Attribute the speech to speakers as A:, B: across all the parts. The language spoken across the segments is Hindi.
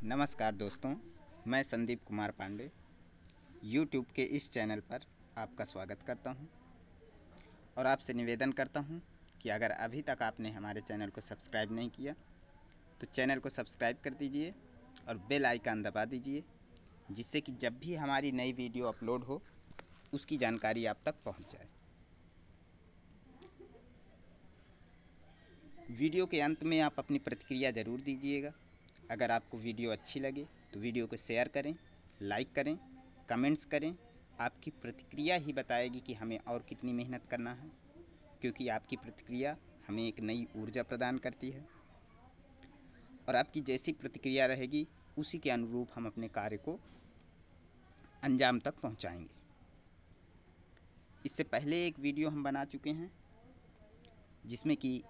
A: नमस्कार दोस्तों, मैं संदीप कुमार पांडे यूट्यूब के इस चैनल पर आपका स्वागत करता हूं और आपसे निवेदन करता हूं कि अगर अभी तक आपने हमारे चैनल को सब्सक्राइब नहीं किया तो चैनल को सब्सक्राइब कर दीजिए और बेल आइकन दबा दीजिए, जिससे कि जब भी हमारी नई वीडियो अपलोड हो उसकी जानकारी आप तक पहुंच जाए। वीडियो के अंत में आप अपनी प्रतिक्रिया ज़रूर दीजिएगा। अगर आपको वीडियो अच्छी लगे तो वीडियो को शेयर करें, लाइक करें, कमेंट्स करें। आपकी प्रतिक्रिया ही बताएगी कि हमें और कितनी मेहनत करना है, क्योंकि आपकी प्रतिक्रिया हमें एक नई ऊर्जा प्रदान करती है और आपकी जैसी प्रतिक्रिया रहेगी उसी के अनुरूप हम अपने कार्य को अंजाम तक पहुंचाएंगे। इससे पहले एक वीडियो हम बना चुके हैं जिसमें कि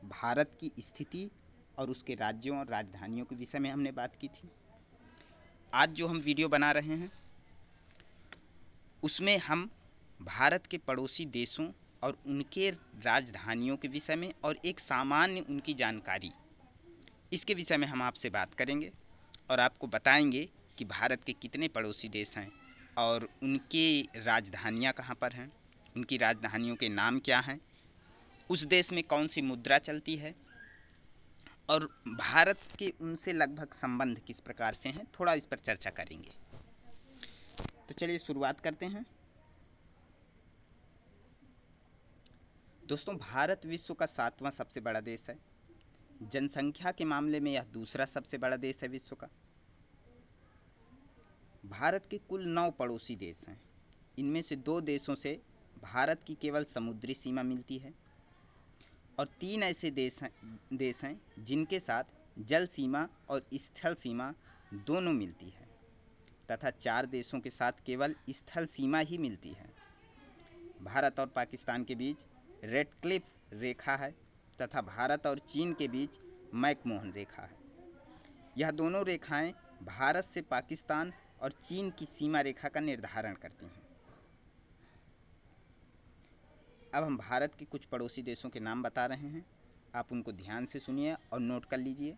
A: भारत की स्थिति और उसके राज्यों और राजधानियों के विषय में हमने बात की थी। आज जो हम वीडियो बना रहे हैं उसमें हम भारत के पड़ोसी देशों और उनके राजधानियों के विषय में और एक सामान्य उनकी जानकारी, इसके विषय में हम आपसे बात करेंगे और आपको बताएंगे कि भारत के कितने पड़ोसी देश हैं और उनकी राजधानियां कहां पर हैं, उनकी राजधानियों के नाम क्या हैं, उस देश में कौन सी मुद्रा चलती है और भारत के उनसे लगभग संबंध किस प्रकार से हैं। थोड़ा इस पर चर्चा करेंगे। तो चलिए शुरुआत करते हैं। दोस्तों, भारत विश्व का 7वां सबसे बड़ा देश है। जनसंख्या के मामले में यह दूसरा सबसे बड़ा देश है विश्व का। भारत के कुल 9 पड़ोसी देश हैं। इनमें से 2 देशों से भारत की केवल समुद्री सीमा मिलती है और 3 ऐसे देश हैं जिनके साथ जल सीमा और स्थल सीमा दोनों मिलती है तथा 4 देशों के साथ केवल स्थल सीमा ही मिलती है। भारत और पाकिस्तान के बीच रेड क्लिफ रेखा है तथा भारत और चीन के बीच मैकमोहन रेखा है। यह दोनों रेखाएं भारत से पाकिस्तान और चीन की सीमा रेखा का निर्धारण करती हैं। अब हम भारत के कुछ पड़ोसी देशों के नाम बता रहे हैं, आप उनको ध्यान से सुनिए और नोट कर लीजिए।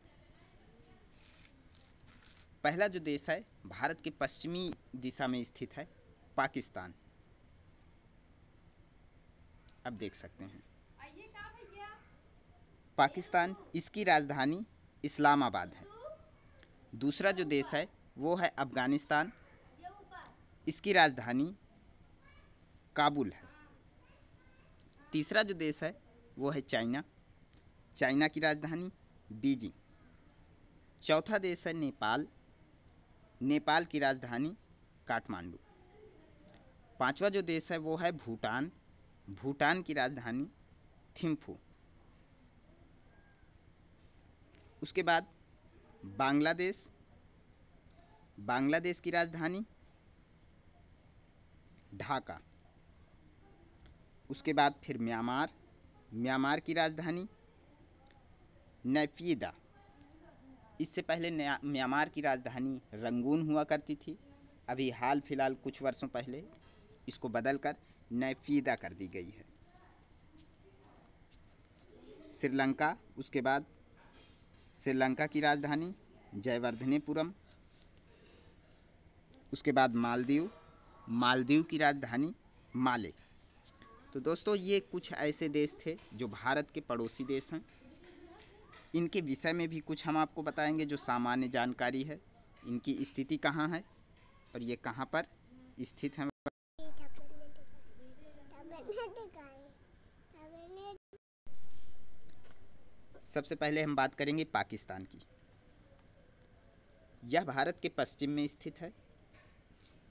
A: पहला जो देश है भारत के पश्चिमी दिशा में स्थित है, पाकिस्तान। अब देख सकते हैं पाकिस्तान, इसकी राजधानी इस्लामाबाद है। दूसरा जो देश है वो है अफ़गानिस्तान, इसकी राजधानी काबुल है। तीसरा जो देश है वो है चाइना, चाइना की राजधानी बीजिंग। चौथा देश है नेपाल, नेपाल की राजधानी काठमांडू। पांचवा जो देश है वो है भूटान, भूटान की राजधानी थिम्फू। उसके बाद बांग्लादेश, बांग्लादेश की राजधानी ढाका। उसके बाद फिर म्यांमार, म्यांमार की राजधानी नैपीदा। इससे पहले म्यांमार की राजधानी रंगून हुआ करती थी, अभी हाल फिलहाल कुछ वर्षों पहले इसको बदलकर नैपीदा कर दी गई है। श्रीलंका, उसके बाद श्रीलंका की राजधानी जयवर्धनेपुरम। उसके बाद मालदीव, मालदीव की राजधानी माले। तो दोस्तों, ये कुछ ऐसे देश थे जो भारत के पड़ोसी देश हैं। इनके विषय में भी कुछ हम आपको बताएंगे जो सामान्य जानकारी है, इनकी स्थिति कहाँ है और ये कहाँ पर स्थित है। सबसे पहले हम बात करेंगे पाकिस्तान की। यह भारत के पश्चिम में स्थित है,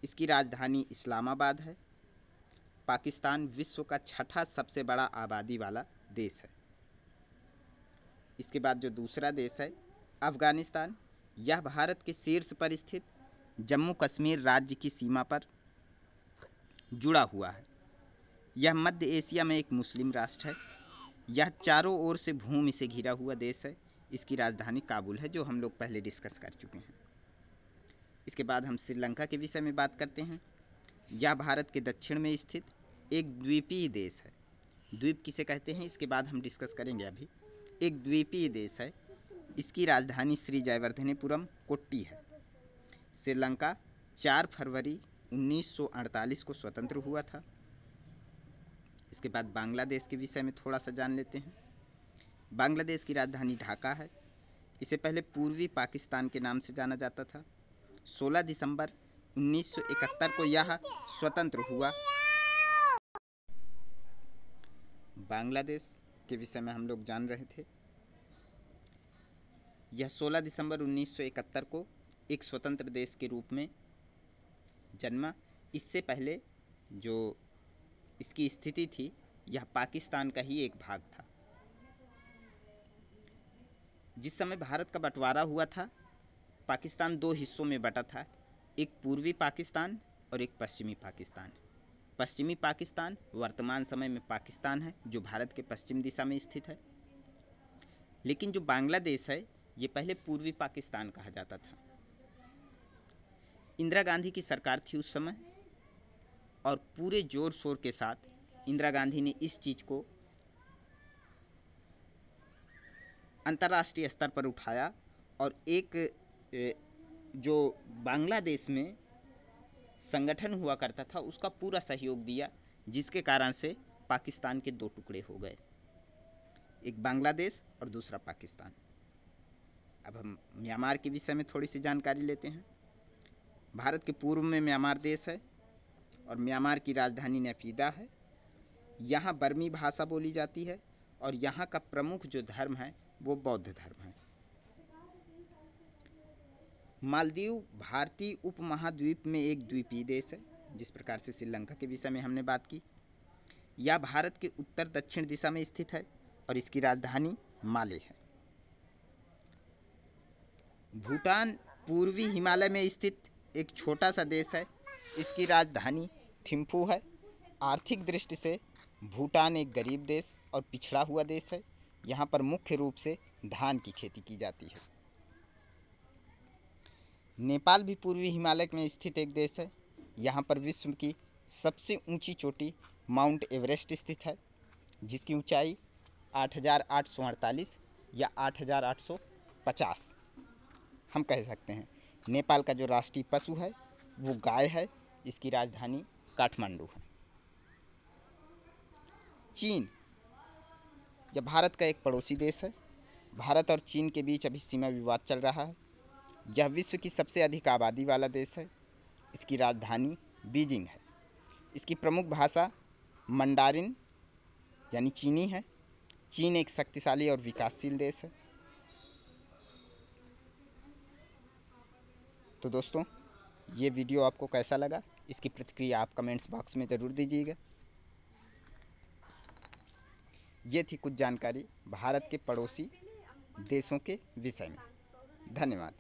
A: इसकी राजधानी इस्लामाबाद है। पाकिस्तान विश्व का 6ठा सबसे बड़ा आबादी वाला देश है। इसके बाद जो दूसरा देश है अफ़गानिस्तान, यह भारत के शीर्ष पर स्थित जम्मू कश्मीर राज्य की सीमा पर जुड़ा हुआ है। यह मध्य एशिया में एक मुस्लिम राष्ट्र है। यह चारों ओर से भूमि से घिरा हुआ देश है। इसकी राजधानी काबुल है, जो हम लोग पहले डिस्कस कर चुके हैं। इसके बाद हम श्रीलंका के विषय में बात करते हैं। यह भारत के दक्षिण में स्थित एक द्वीपीय देश है। द्वीप किसे कहते हैं इसके बाद हम डिस्कस करेंगे। अभी एक द्वीपीय देश है। इसकी राजधानी श्री जयवर्धनेपुरम कोट्टी है। श्रीलंका 4 फरवरी 1948 को स्वतंत्र हुआ था। इसके बाद बांग्लादेश के विषय में थोड़ा सा जान लेते हैं। बांग्लादेश की राजधानी ढाका है। इसे पहले पूर्वी पाकिस्तान के नाम से जाना जाता था। 16 दिसंबर 1971 को यह स्वतंत्र हुआ। बांग्लादेश के विषय में हम लोग जान रहे थे। यह 16 दिसंबर 1971 को एक स्वतंत्र देश के रूप में जन्मा। इससे पहले जो इसकी स्थिति थी, यह पाकिस्तान का ही एक भाग था। जिस समय भारत का बंटवारा हुआ था, पाकिस्तान 2 हिस्सों में बटा था, एक पूर्वी पाकिस्तान और एक पश्चिमी पाकिस्तान। पश्चिमी पाकिस्तान वर्तमान समय में पाकिस्तान है, जो भारत के पश्चिम दिशा में स्थित है। लेकिन जो बांग्लादेश है, ये पहले पूर्वी पाकिस्तान कहा जाता था। इंदिरा गांधी की सरकार थी उस समय, और पूरे जोर शोर के साथ इंदिरा गांधी ने इस चीज़ को अंतर्राष्ट्रीय स्तर पर उठाया और एक जो बांग्लादेश में संगठन हुआ करता था, उसका पूरा सहयोग दिया, जिसके कारण से पाकिस्तान के 2 टुकड़े हो गए, एक बांग्लादेश और दूसरा पाकिस्तान। अब हम म्यांमार के विषय में थोड़ी सी जानकारी लेते हैं। भारत के पूर्व में म्यांमार देश है और म्यांमार की राजधानी नेपीदा है। यहाँ बर्मी भाषा बोली जाती है और यहाँ का प्रमुख जो धर्म है वो बौद्ध धर्म है। मालदीव भारतीय उपमहाद्वीप में एक द्वीपीय देश है। जिस प्रकार से श्रीलंका के विषय में हमने बात की, यह भारत के उत्तर दक्षिण दिशा में स्थित है और इसकी राजधानी माले है। भूटान पूर्वी हिमालय में स्थित एक छोटा सा देश है। इसकी राजधानी थिम्पू है। आर्थिक दृष्टि से भूटान एक गरीब देश और पिछड़ा हुआ देश है। यहाँ पर मुख्य रूप से धान की खेती की जाती है। नेपाल भी पूर्वी हिमालय में स्थित एक देश है। यहाँ पर विश्व की सबसे ऊंची चोटी माउंट एवरेस्ट स्थित है, जिसकी ऊंचाई 8,848 या 8,850 हम कह सकते हैं। नेपाल का जो राष्ट्रीय पशु है वो गाय है। इसकी राजधानी काठमांडू है। चीन, यह भारत का एक पड़ोसी देश है। भारत और चीन के बीच अभी सीमा विवाद चल रहा है। यह विश्व की सबसे अधिक आबादी वाला देश है। इसकी राजधानी बीजिंग है। इसकी प्रमुख भाषा मंडारिन यानी चीनी है। चीन एक शक्तिशाली और विकासशील देश है। तो दोस्तों, ये वीडियो आपको कैसा लगा, इसकी प्रतिक्रिया आप कमेंट्स बॉक्स में ज़रूर दीजिएगा। ये थी कुछ जानकारी भारत के पड़ोसी देशों के विषय में। धन्यवाद।